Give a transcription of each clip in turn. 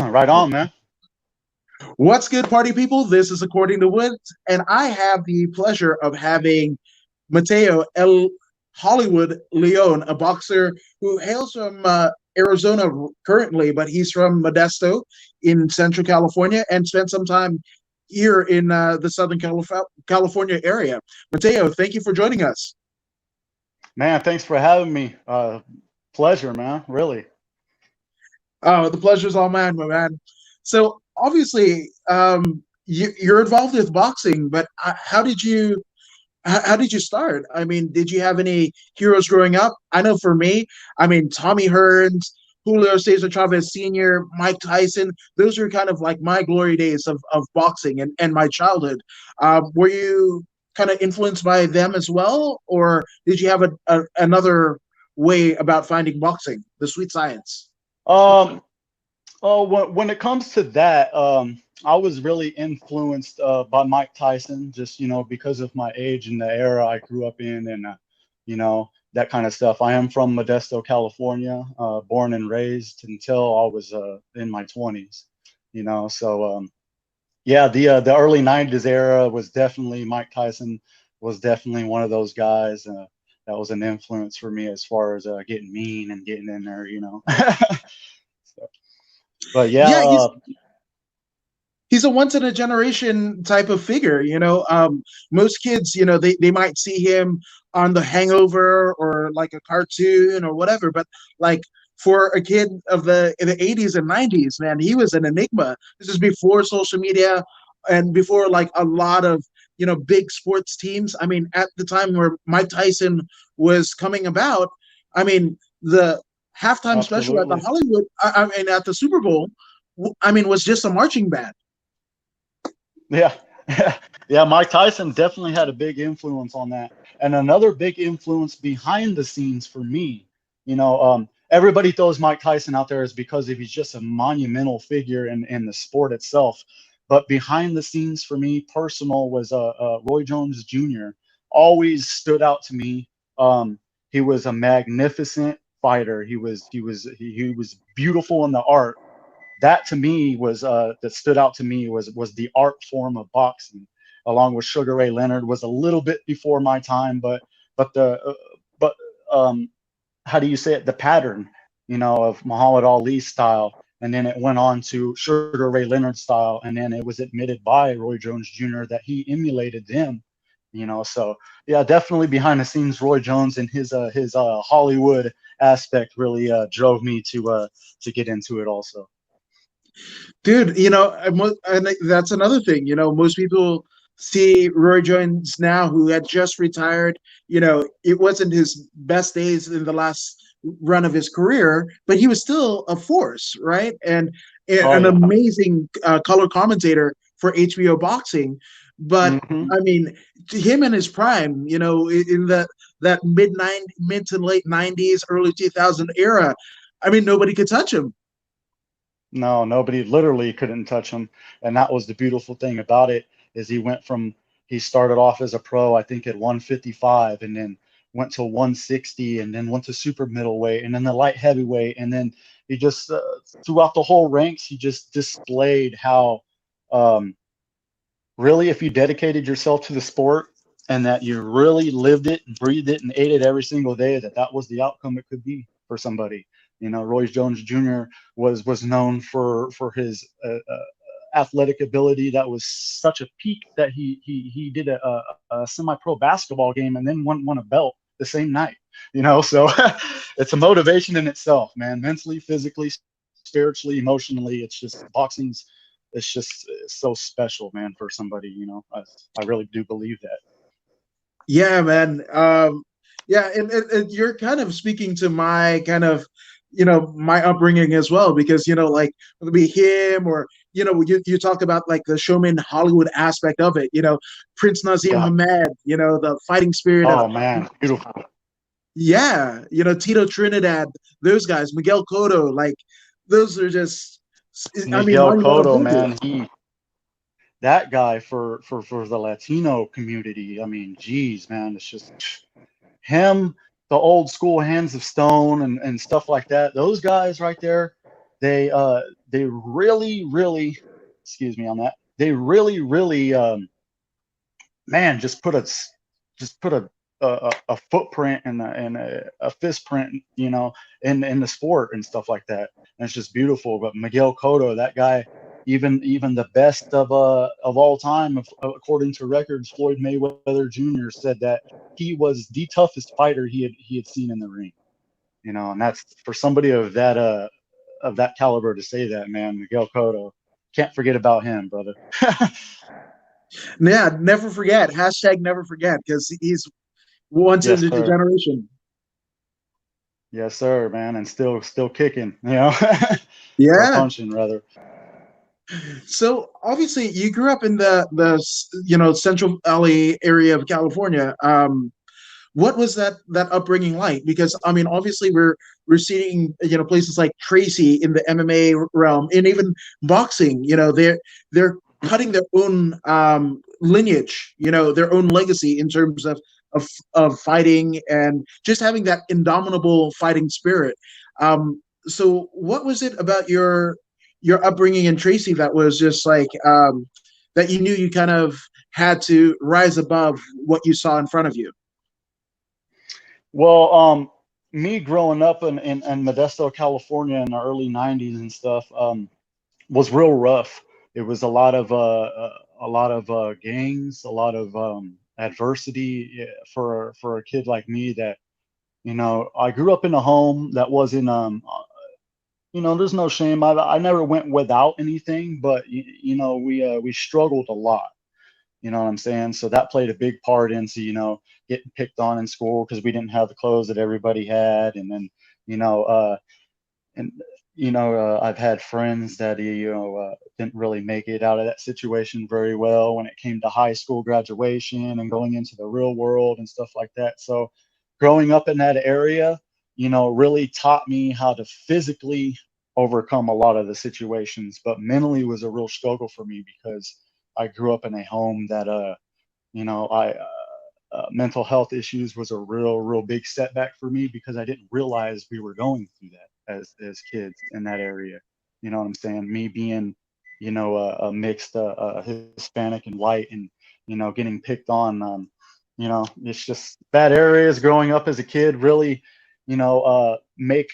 Right on, man. What's good, party people? This is According to Woods, and I have the pleasure of having Mateo El Hollywood Leon, a boxer who hails from Arizona currently, but he's from Modesto in Central California and spent some time here in the Southern California area. Mateo, thank you for joining us. Man, thanks for having me. Pleasure, man. Really. Oh, the pleasure's all mine, my man. So obviously, you're involved with boxing, but how did you start? I mean, did you have any heroes growing up? I know for me, I mean, Tommy Hearns, Julio Cesar Chavez Sr., Mike Tyson, those are kind of like my glory days of boxing and my childhood. Were you kind of influenced by them as well? Or did you have another way about finding boxing, the sweet science? Um, oh, when it comes to that, I was really influenced by Mike Tyson, just because of my age and the era I grew up in, and that kind of stuff. I am from Modesto, California, born and raised until I was in my 20s. So yeah, the early '90s era was definitely Mike Tyson was definitely one of those guys. That was an influence for me as far as getting mean and getting in there. So, but yeah, Yeah, he's a once in a generation type of figure. Most kids, they might see him on The Hangover or like a cartoon or whatever, but like for a kid of the 80s and 90s, man, he was an enigma. This is before social media and before like a lot of big sports teams. I mean, at the time where Mike Tyson was coming about, I mean, the halftime special at the absolutely. Hollywood, I mean, at the Super Bowl, I mean, was just a marching band. Yeah. Yeah, Mike Tyson definitely had a big influence on that. And another big influence behind the scenes for me, everybody throws Mike Tyson out there is because if he's just a monumental figure in the sport itself. But behind the scenes for me, personal was Roy Jones Jr. always stood out to me. He was a magnificent fighter. He was beautiful in the art that to me was that stood out to me was the art form of boxing, along with Sugar Ray Leonard was a little bit before my time, but the but how do you say it? The pattern, of Muhammad Ali's style, and then it went on to Sugar Ray Leonard's style, and then it was admitted by Roy Jones Jr. that he emulated them. So yeah, definitely behind the scenes, Roy Jones and his Hollywood aspect really drove me to get into it also. Dude, and that's another thing. Most people see Roy Jones now, who had just retired. It wasn't his best days in the last run of his career, but he was still a force, right? And Oh an yeah. amazing color commentator for HBO boxing. But Hmm. I mean, him in his prime, in that mid to late '90s, early 2000 era, I mean, nobody could touch him. No, nobody literally couldn't touch him. And that was the beautiful thing about it is he started off as a pro, I think at 155 and then went to 160 and then went to super middleweight and then the light heavyweight. And then he just, throughout the whole ranks, he just displayed how, um, really, if you dedicated yourself to the sport and that you really lived it and breathed it and ate it every single day, that was the outcome it could be for somebody. Roy Jones Jr. was known for his athletic ability. That was such a peak that he did a semi-pro basketball game and then won a belt the same night. So it's a motivation in itself, man. Mentally, physically, spiritually, emotionally. It's just boxing's it's just so special, man, for somebody. I really do believe that. Yeah, man. Yeah, and you're kind of speaking to my kind of, my upbringing as well, because like whether it be him or you talk about like the showman Hollywood aspect of it. Prince Nazim Yeah. Hamed. The fighting spirit of Oh man, beautiful. yeah. Tito Trinidad. Those guys, Miguel Cotto. Like those are just, I mean, Miguel monumental Cotto, man, figures. that guy for the Latino community. I mean, geez, man, it's just him, the old school Hands of Stone and stuff like that. Those guys right there, they they really really, excuse me on that, they really really man, just put a footprint and a fist print, you know, in the sport and stuff like that. And it's just beautiful. But Miguel Cotto, that guy, even the best of all time, according to records, Floyd Mayweather Jr. said that he was the toughest fighter he had seen in the ring. You know, and that's for somebody of that caliber to say that, man. Miguel Cotto, can't forget about him, brother. Yeah, never forget. Hashtag never forget because he's once in Yes, the sir. generation. Yes, sir, man, and still kicking, you know, or Yeah. punching rather. So obviously, you grew up in the Central LA area of California. What was that upbringing like? Because I mean, obviously, we're seeing places like Tracy in the MMA realm, and even boxing. They're cutting their own lineage, their own legacy in terms of of fighting and just having that indomitable fighting spirit. So, what was it about your upbringing in Tracy that was just like that you knew you kind of had to rise above what you saw in front of you? Well, me growing up in Modesto, California in the early '90s and stuff, was real rough. It was a lot of gangs, a lot of adversity, for a kid like me that, you know, I grew up in a home that wasn't you know, there's no shame. I never went without anything, but you know, we struggled a lot. You know what I'm saying? So that played a big part into, you know, getting picked on in school because we didn't have the clothes that everybody had, and then, you know, and I've had friends that didn't really make it out of that situation very well when it came to high school graduation and going into the real world and stuff like that. So growing up in that area, you know, really taught me how to physically overcome a lot of the situations, but mentally was a real struggle for me because I grew up in a home that you know, I mental health issues was a real big setback for me because I didn't realize we were going through that as kids in that area. You know what I'm saying? Me being, you know, a mixed Hispanic and white, and you know, getting picked on. You know, it's just bad areas growing up as a kid. Really, you know, make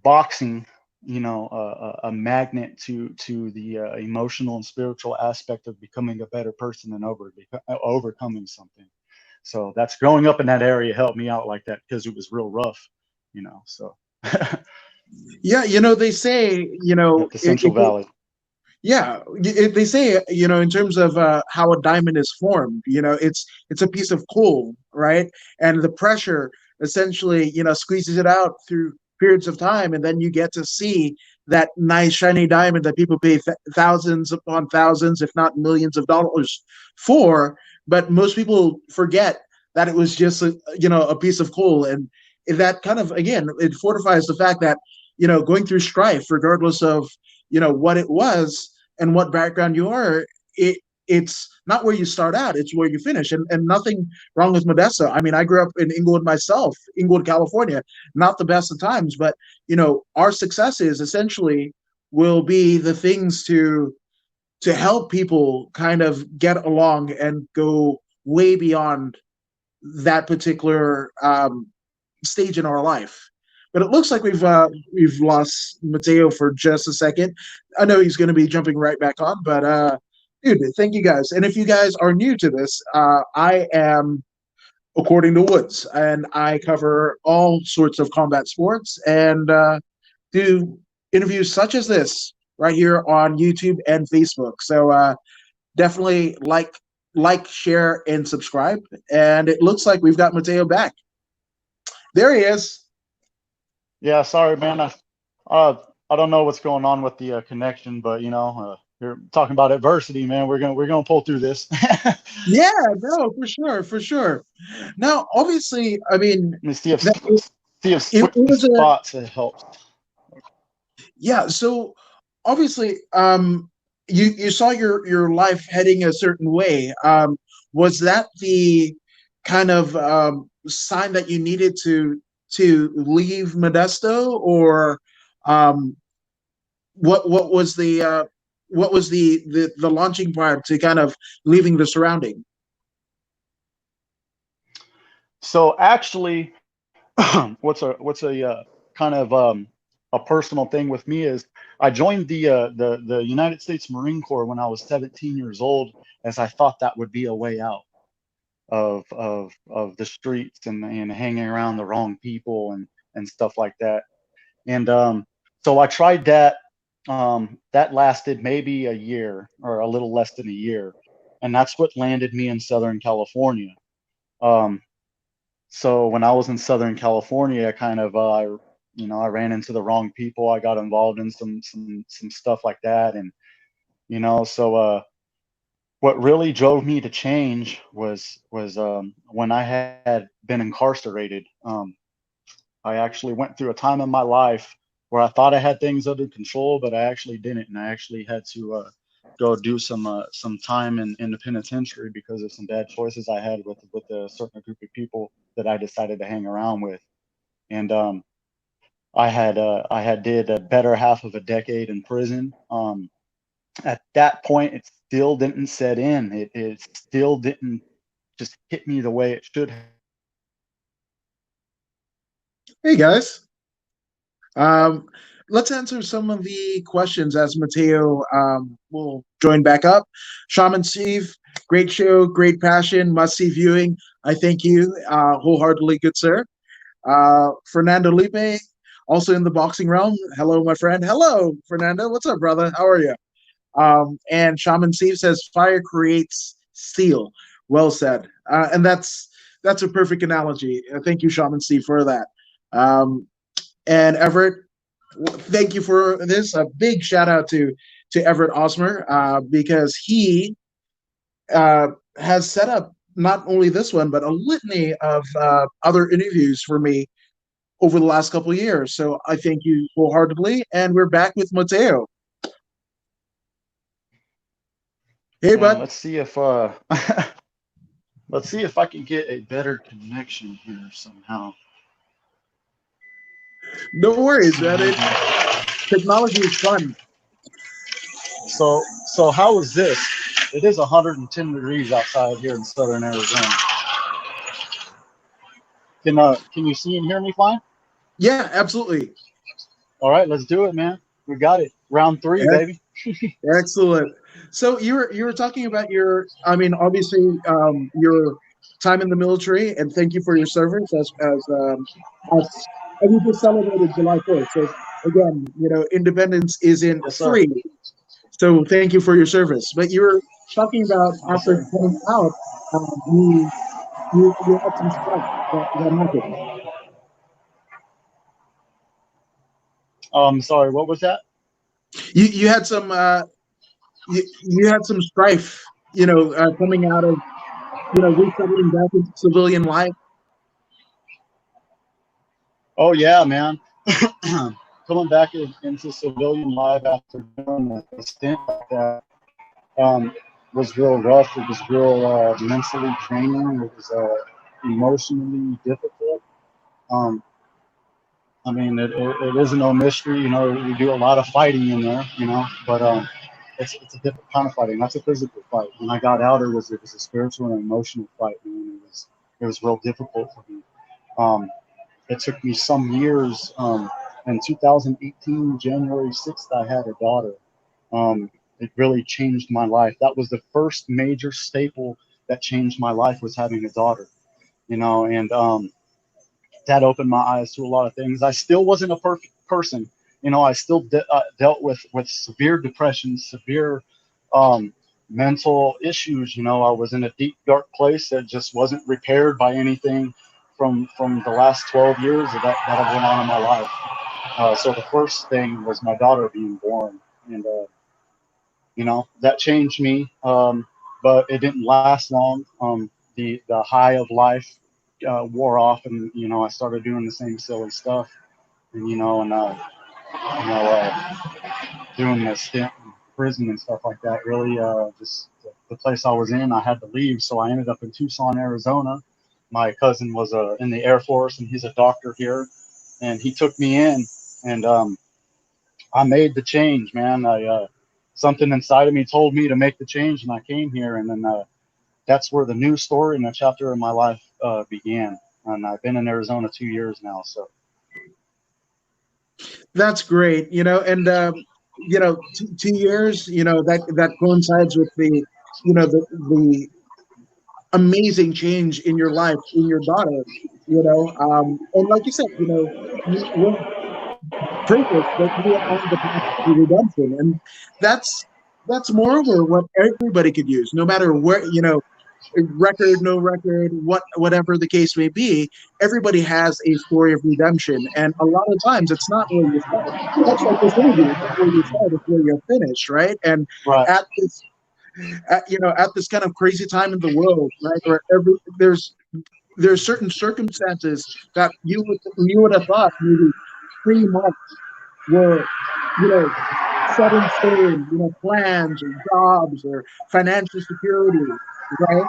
boxing, you know, a magnet to the emotional and spiritual aspect of becoming a better person and overcoming something. So that's growing up in that area helped me out like that because it was real rough, you know. So at Yeah, they say, the Central Valley. yeah, they say, in terms of how a diamond is formed, it's a piece of coal, right? And the pressure essentially, squeezes it out through periods of time, and then you get to see that nice shiny diamond that people pay thousands upon thousands, if not millions of dollars for. But most people forget that it was just a piece of coal, and that kind of again it fortifies the fact that going through strife, regardless of what it was and what background you are, it's not where you start out, it's where you finish. And nothing wrong with Modesto. I mean, I grew up in Inglewood myself, Inglewood, California. Not the best of times, but our successes essentially will be the things to help people kind of get along and go way beyond that particular stage in our life. But it looks like we've lost Mateo for just a second. I know he's going to be jumping right back on, but dude, thank you guys. And if you guys are new to this, I am According to Woods, and I cover all sorts of combat sports and do interviews such as this right here on YouTube and Facebook. So definitely share, and subscribe. And it looks like we've got Mateo back. There he is. Yeah, sorry, man. Uh, I don't know what's going on with the connection, but you know, you're talking about adversity, man. We're gonna pull through this. Let Yeah, no, for sure, for sure. Now, obviously, I mean, me see if that it switching was a spots helps. yeah. So obviously, you saw your life heading a certain way. Was that the kind of sign that you needed to leave Modesto, or what was the launching part to kind of leaving the surrounding? So actually, what's a kind of a personal thing with me is I joined the United States Marine Corps when I was 17 years old, as I thought that would be a way out of the streets and hanging around the wrong people and stuff like that. And so I tried that. That lasted maybe a year or a little less than a year, and that's what landed me in Southern California. Um, so when I was in Southern California, I kind of I ran into the wrong people. I got involved in some stuff like that, and so what really drove me to change was when I had been incarcerated. I actually went through a time in my life where I thought I had things under control, but I actually didn't, and I actually had to go do some time in the penitentiary because of some bad choices I had with a certain group of people that I decided to hang around with. And I had did a better half of a decade in prison. At that point, it still didn't set in. It still didn't just hit me the way it should have. Hey guys, um, let's answer some of the questions as Mateo will join back up. Shaman Steve, great show, great passion, must see viewing. I thank you wholeheartedly, good sir. Fernando Lipe, also in the boxing realm. Hello, my friend. Hello, Fernando. What's up, brother? How are you? And Shaman Steve says, "Fire creates steel." Well said. And that's a perfect analogy. Thank you, Shaman Steve, for that. Um, and Everett, thank you for this. A big shout out to Everett Osmer because he has set up not only this one but a litany of other interviews for me over the last couple of years. So I thank you wholeheartedly. And we're back with Mateo. Hey, Yeah, bud. let's see if let's see if I can get a better connection here somehow. No Let's worries, see man. here. Technology is fun. So how is this? It is 110 degrees outside here in southern Arizona. Can you see and hear me fine? Yeah, absolutely. All right, let's do it, man. We got it. Round three, baby. Excellent. So you were talking about your, I mean, obviously your time in the military, and thank you for your service as and you just celebrated July 4th. So again, independence isn't Yes, sir. free. So thank you for your service. But you were talking about Yes, after sir. coming out, you had some stuff that happened. Sorry, what was that? You had some you had some strife, coming out of resettling back into civilian life. Oh yeah, man. Coming back into civilian life after doing a stint like that was real rough. It was real mentally draining. It was emotionally difficult. Um, I mean, it isn't no mystery. We do a lot of fighting in there. But it's a different kind of fighting. That's a physical fight. When I got out, it was a spiritual and emotional fight. Man. It was real difficult for me. Um, it took me some years. In 2018, January 6th, I had a daughter. It really changed my life. That was the first major staple that changed my life was having a daughter. And that opened my eyes to a lot of things. I still wasn't a perfect person. I still dealt with severe depression, severe um, mental issues. I was in a deep, dark place that just wasn't repaired by anything from the last 12 years that have went on in my life. So the first thing was my daughter being born, and that changed me. But it didn't last long. The high of life wore off, and I started doing the same silly stuff, and doing the stint in prison and stuff like that. Really, just the place I was in, I had to leave, so I ended up in Tucson, Arizona. My cousin was in the Air Force, and he's a doctor here, and he took me in, and I made the change, man. I something inside of me told me to make the change, and I came here, and then that's where the new story and the chapter of my life began. And I've been in Arizona 2 years now, so That's great, and 2 years, that coincides with the amazing change in your life, in your daughter, and like you said, you weren't perfect, but you were on the path to redemption, and that's that's moreover what everybody could use, no matter where, record, no record, whatever the case may be. Everybody has a story of redemption, and a lot of times it's not where you start. Much like this interview, it's not where you start, it's where you're finished, right? And right. at this, at this kind of crazy time in the world, right, where there's certain circumstances that you would have thought maybe 3 months were, you know, set in stone, plans or jobs or financial security, right?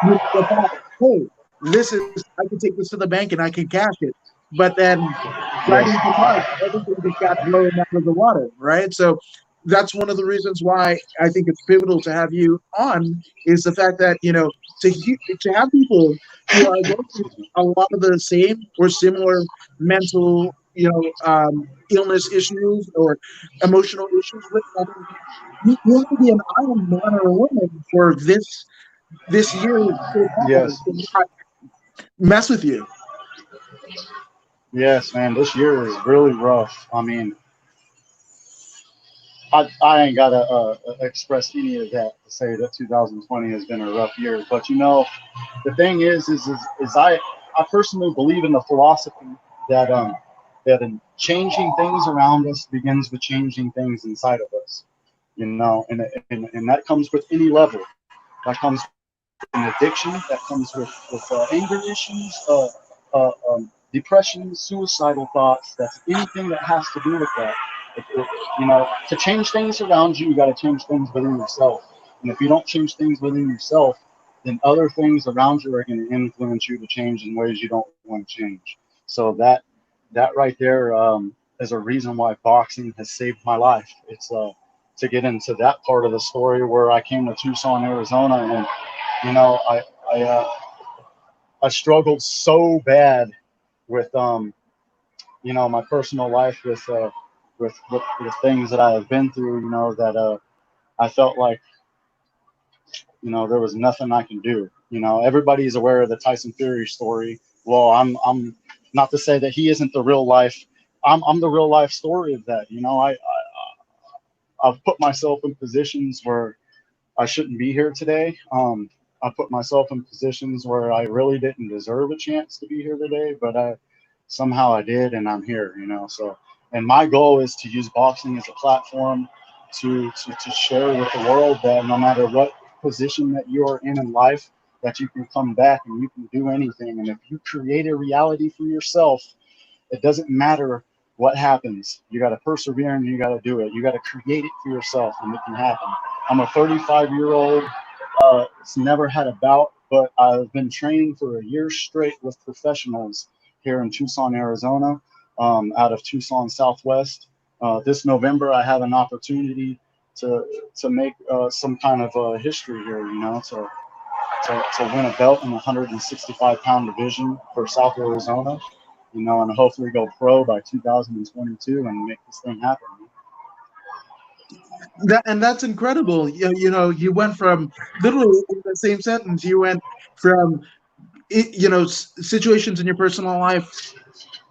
You would have thought, hey, I can take this to the bank and I can cash it. But then right Yes. into March, everything just got blown out of the water, right? So that's one of the reasons why I think it's pivotal to have you on, is the fact that, to have people who are going through a lot of the same or similar mental, illness issues or emotional issues with. I mean, you have to be an Iron Man or a woman for this year so far Yes. to not mess with you. Yes, man. This year is really rough. I mean, I ain't gotta express any of that to say that 2020 has been a rough year. But the thing is I personally believe in the philosophy that that in changing things around us begins with changing things inside of us. And that comes with any level. That comes with an addiction. That comes with anger issues, depression, suicidal thoughts. That's anything that has to do with that. To change things around you, you got to change things within yourself. And if you don't change things within yourself, then other things around you are going to influence you to change in ways you don't want to change. So that right there is a reason why boxing has saved my life. It's to get into that part of the story where I came to Tucson, Arizona, and you know I I, uh, I struggled so bad with my personal life with things that I have been through. That I felt like there was nothing I can do. Everybody's aware of the Tyson Fury story. Well, I'm not to say that he isn't the real life. I'm the real life story of that. I've put myself in positions where I shouldn't be here today. I put myself in positions where I really didn't deserve a chance to be here today, but somehow I did, and I'm here. So, and my goal is to use boxing as a platform to share with the world that no matter what position that you are in life, that you can come back and you can do anything. And if you create a reality for yourself, it doesn't matter what happens. You got to persevere and you got to do it. You got to create it for yourself, and it can happen. I'm a 35-year-old. It's never had a bout, but I've been training for a year straight with professionals here in Tucson, Arizona, out of Tucson Southwest. This November, I have an opportunity to make some kind of history here. To win a belt in the 165-pound division for South Arizona, and hopefully go pro by 2022 and make this thing happen. That's incredible. You went from, literally in the same sentence, you went from situations in your personal life,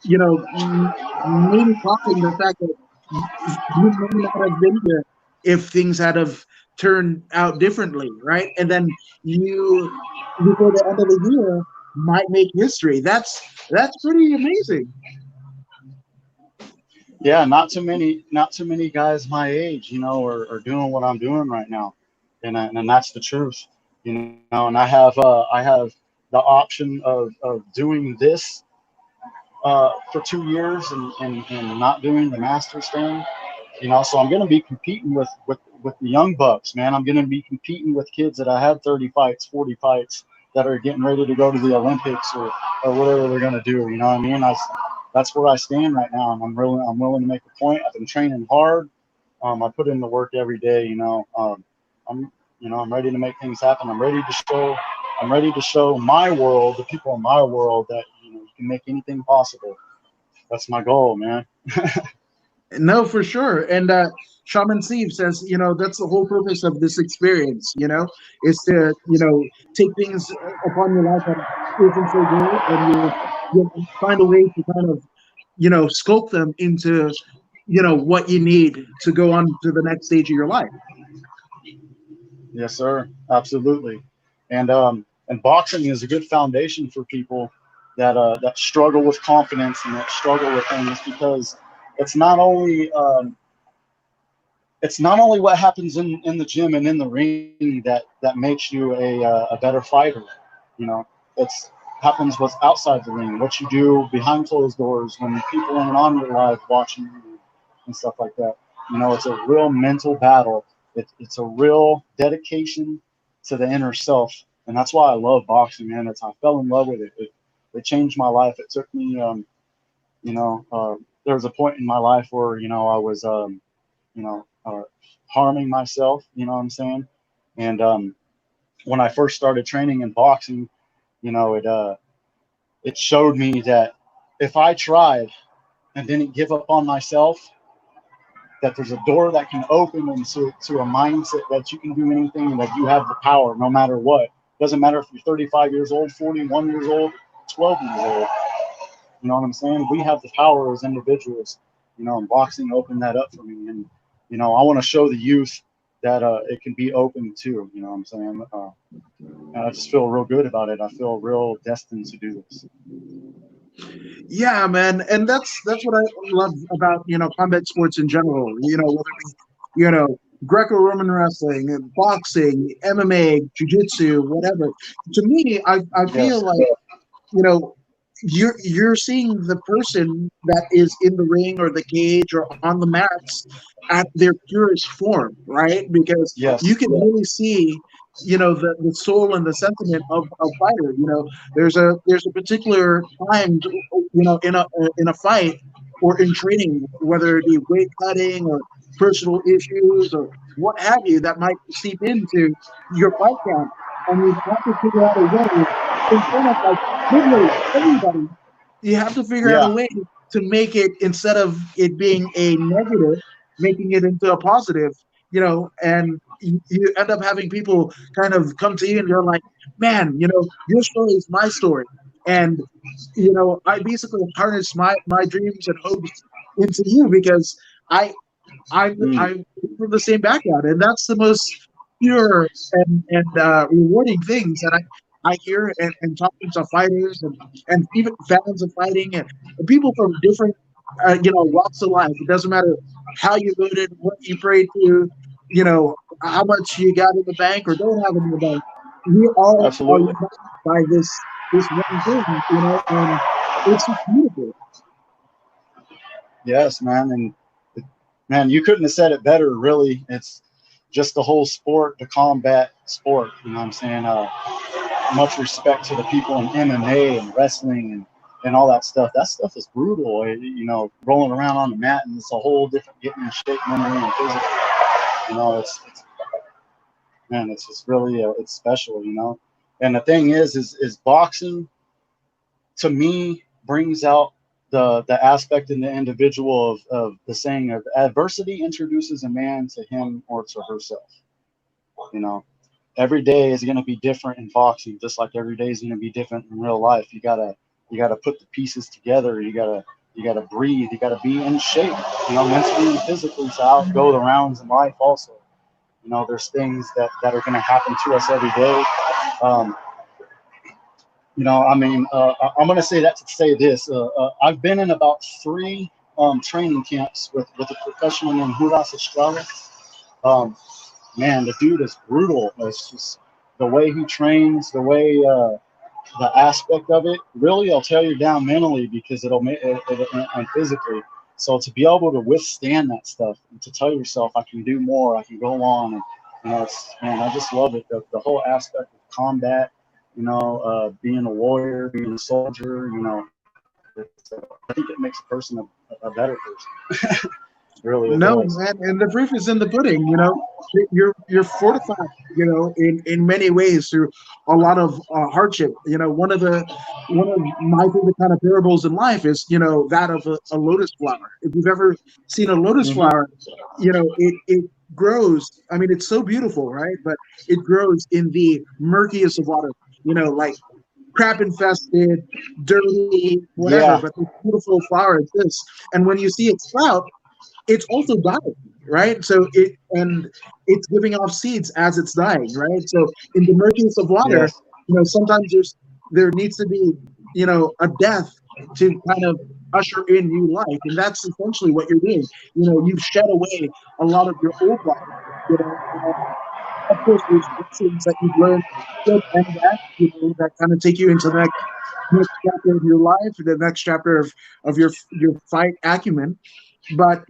maybe causing the fact that you may not have been here if things had have turned out differently, right? And then you, before the end of the year, might make history. That's pretty amazing. Yeah, not too many guys my age, are doing what I'm doing right now, and that's the truth. And I have the option of doing this for 2 years and not doing the Masters thing. So I'm going to be competing with the young bucks, man. I'm going to be competing with kids that I had 30 fights, 40 fights, that are getting ready to go to the Olympics or whatever they're going to do. You know what I mean? that's where I stand right now, and I'm willing to make a point. I've been training hard. I put in the work every day. I'm I'm ready to make things happen. I'm ready to show my world, the people in my world, that you can make anything possible. That's my goal, man. No, for sure. And Shaman Steve says, that's the whole purpose of this experience, is to, take things upon your life that isn't so great, and you find a way to kind of, scope them into, what you need to go on to the next stage of your life. Yes, sir. Absolutely. And boxing is a good foundation for people that struggle with confidence and that struggle with things, because it's not only it's not only what happens in the gym and in the ring that makes you a better fighter. It's happens what's outside the ring, what you do behind closed doors when people aren't on your live watching you and stuff like that. It's a real mental battle. It's a real dedication to the inner self, and that's why I love boxing, man. I fell in love with it. It changed my life. It took me, you know, uh, there was a point in my life where I was, harming myself. You know what I'm saying? And when I first started training in boxing, it showed me that if I tried and didn't give up on myself, that there's a door that can open into a mindset that you can do anything and that you have the power no matter what. Doesn't matter if you're 35 years old, 41 years old, 12 years old. You know what I'm saying? We have the power as individuals. And boxing opened that up for me. And I want to show the youth that it can be open too. You know what I'm saying? And I just feel real good about it. I feel real destined to do this. Yeah, man, and that's what I love about combat sports in general. Whether it be Greco-Roman wrestling, boxing, MMA, jiu-jitsu, whatever. To me, I Yes. feel like you know you're seeing the person that is in the ring or the cage or on the mats at their purest form, right? Because you Yes. can really see the soul and the sentiment of a fighter. There's a particular time in a fight or in training, whether it be weight cutting or personal issues or what have you, that might seep into your fight camp, and you have to figure out a way in front of like literally everybody. You have to figure out a Yeah. way to make it, instead of it being a negative, making it into a positive. And you end up having people kind of come to you and you're like, man, your story is my story, and I basically harness my dreams and hopes into you because I Mm. I'm from the same background, and that's the most pure and rewarding things that I hear and talking to fighters and even fans of fighting and people from different walks of life. It doesn't matter how you voted, what you prayed to, how much you got in the bank or don't have in the bank. We all are Absolutely. united by this one thing, and it's just beautiful. Yes, man. And man, you couldn't have said it better, really. It's just the whole sport, the combat sport. You know what I'm saying? Much respect to the people in MMA and wrestling and all that stuff. That stuff is brutal. Rolling around on the mat, and it's a whole different getting in shape mentally and physically. It's man, it's just really it's special. And the thing is boxing to me brings out the aspect in the individual of the saying of adversity introduces a man to him or to herself. You know, every day is going to be different in boxing, just like every day is going to be different in real life. You gotta put the pieces together. You gotta breathe. You gotta be in shape. Mentally and physically to outgo the rounds in life. Also, there's things that are going to happen to us every day. Um, I'm going to say that to say this. I've been in about three training camps with a professional named Juras Estrada. Um, Man, the dude is brutal. It's just the way he trains, the way the aspect of it. Really, it'll tear you down mentally because it'll make it and physically. So to be able to withstand that stuff and to tell yourself, I can do more, I can go on, and man, I just love it. The whole aspect of combat, being a warrior, being a soldier, I think it makes a person a better person. Really, it No, does. man, and the proof is in the pudding. You know, you're fortified. You know, in many ways through a lot of hardship. You know, one of my favorite kind of parables in life is that of a lotus flower. If you've ever seen a lotus Hmm. flower, it grows. I mean, it's so beautiful, right? But it grows in the murkiest of water. Like crap infested, dirty, whatever. Yeah. But this beautiful flower exists, and when you see it sprout, it's also dying, right? So it's giving off seeds as it's dying, right? So in the murkiness of water, Yes. sometimes there needs to be, a death to kind of usher in new life, and that's essentially what you're doing. You've shed away a lot of your old life. Of course, there's lessons that you've learned, good and bad, that kind of take you into the next chapter of your life, the next chapter of your fight acumen. But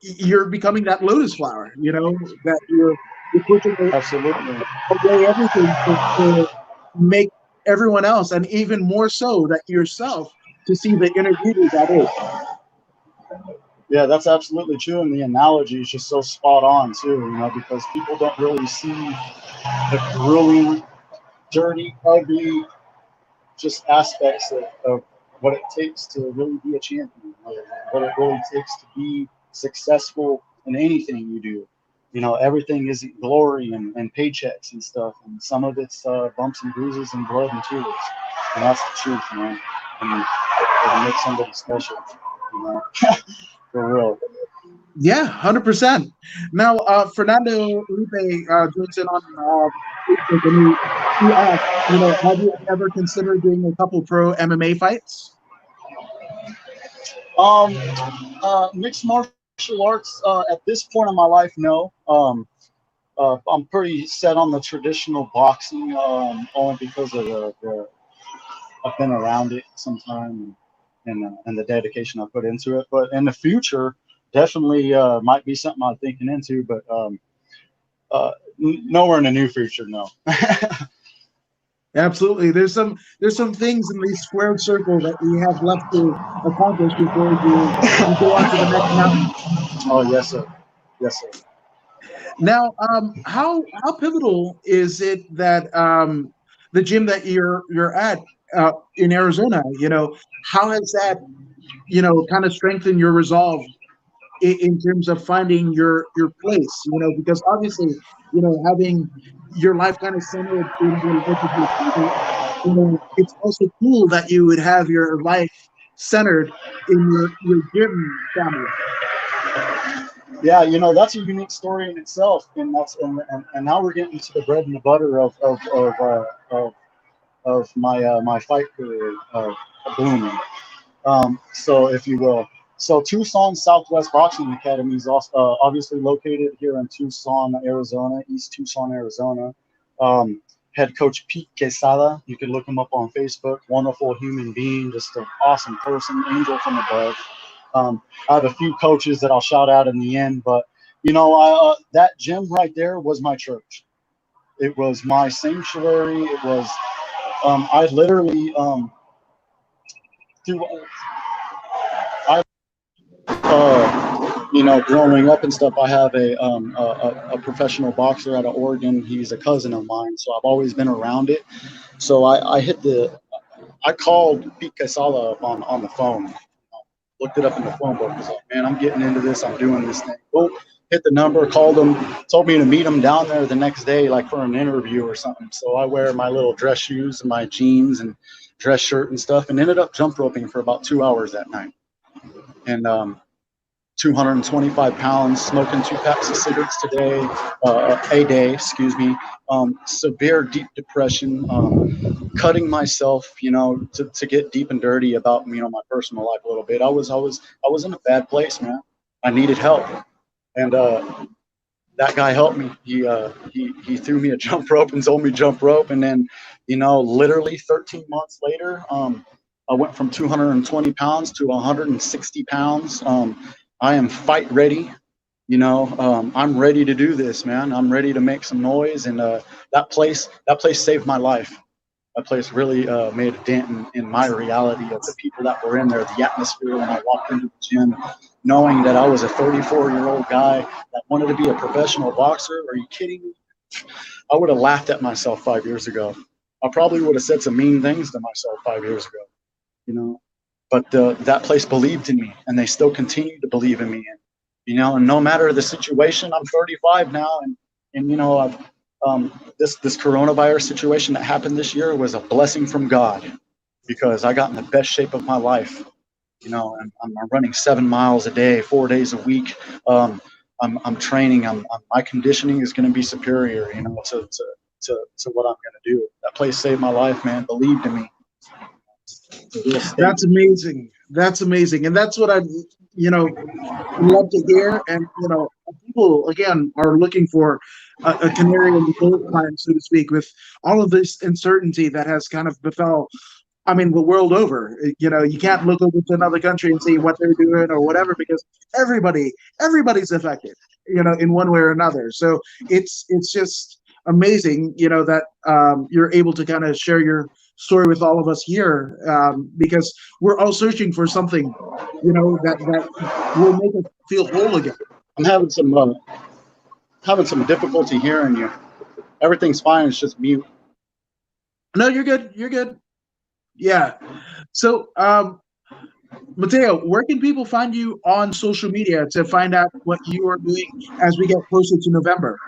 you're becoming that lotus flower, that you're pushing Absolutely. away everything to make everyone else, and even more so that yourself, to see the inner beauty that is. Yeah, that's absolutely true, and the analogy is just so spot on too. Because people don't really see the grueling, dirty, ugly, just aspects of what it takes to really be a champion, what it really takes to be successful in anything you do. Everything isn't glory and paychecks and stuff, and some of it's bumps and bruises and blood and tears, and that's the truth, man. And it makes somebody special, you know, for real. Yeah, 100%. Now, Fernando Felipe joins in on Facebook, and he asked, have you ever considered doing a couple pro MMA fights? Um, Mixed martial arts at this point in my life, no. I'm pretty set on the traditional boxing, only because of the I've been around it some time, and the dedication I put into it. But in the future, definitely might be something I'm thinking into. But nowhere in the near future, no. Absolutely. There's some things in the squared circle that we have left to accomplish before you go on to the next mountain. Oh yes, sir. Yes, sir. Now, how pivotal is it that the gym that you're at in Arizona, how has that kind of strengthened your resolve in terms of finding your place? Because obviously, having your life kind of centered in the life of your family, it's also cool that you would have your life centered in your gym family. Yeah, that's a unique story in itself, and now we're getting to the bread and the butter of my fight career, blooming. So if you will. So Tucson Southwest Boxing Academy is also, obviously located here in Tucson, Arizona, East Tucson, Arizona. Head coach Pete Quesada, you can look him up on Facebook. Wonderful human being, just an awesome person, angel from above. I have a few coaches that I'll shout out in the end, but that gym right there was my church. It was my sanctuary. It was I literally through I growing up and stuff, I have a professional boxer out of Oregon. He's a cousin of mine, so I've always been around it. So I called Pete Casala up on the phone, looked it up in the phone book. Was like, man, I'm getting into this. I'm doing this thing. Well, hit the number, called him, told me to meet him down there the next day, like for an interview or something. So I wear my little dress shoes and my jeans and dress shirt and stuff, and ended up jump roping for about 2 hours that night. And 225 pounds, smoking 2 packs of cigarettes a day, excuse me, severe deep depression, cutting myself, to get deep and dirty about, my personal life a little bit. I was in a bad place, man. I needed help. And that guy helped me. He threw me a jump rope and told me jump rope. And then, literally 13 months later, I went from 220 pounds to 160 pounds. I am fight ready. I'm ready to do this, man. I'm ready to make some noise. And that place saved my life. That place really made a dent in my reality of the people that were in there, the atmosphere when I walked into the gym, knowing that I was a 34-year-old guy that wanted to be a professional boxer. Are you kidding me? I would have laughed at myself 5 years ago. I probably would have said some mean things to myself 5 years ago, you know. But that place believed in me, and they still continue to believe in me. And and no matter the situation, I'm 35 now, and this coronavirus situation that happened this year was a blessing from God because I got in the best shape of my life. And I'm running 7 miles a day, 4 days a week. I'm training. My conditioning is going to be superior, to what I'm going to do. That place saved my life, man. Believed in me. That's amazing. That's amazing, and that's what I, love to hear. And people again are looking for a canary in the coal mine, so to speak, with all of this uncertainty that has kind of befell. I mean, the world over. You can't look over to another country and see what they're doing or whatever because everybody's affected, in one way or another. So it's just amazing, that you're able to kind of share your story with all of us here, because we're all searching for something, that will make us feel whole again. I'm having some difficulty hearing you. Everything's fine. It's just mute. No, you're good. You're good. Yeah. So, Mateo, where can people find you on social media to find out what you are doing as we get closer to November?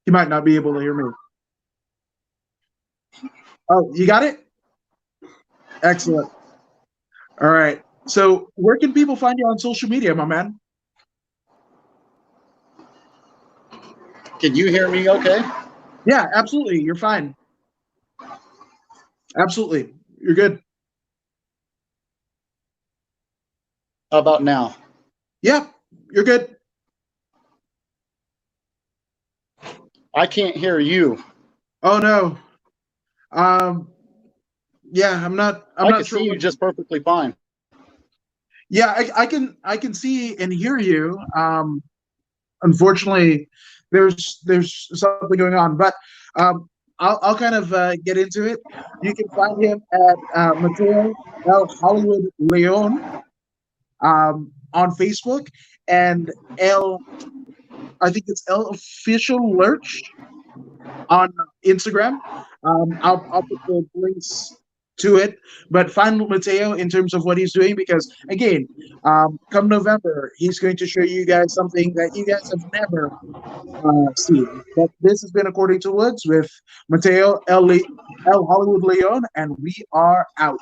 You might not be able to hear me. Oh, you got it? Excellent. All right. So, where can people find you on social media, my man? Can you hear me okay? Yeah, absolutely. You're fine. Absolutely. You're good. How about now? Yeah, you're good. I can't hear you. Oh no. Um, yeah, I'm I can not sure see you what. just perfectly fine. Yeah, I can see and hear you. Unfortunately, there's something going on, but um, I'll kind of get into it. You can find him at Mateo El Hollywood Leon, on Facebook, and El I think it's El Official Lurch on Instagram. I'll put the links to it. But find Mateo in terms of what he's doing because, again, come November, he's going to show you guys something that you guys have never seen. But this has been According to Woods with Mateo El Hollywood Leon, and we are out.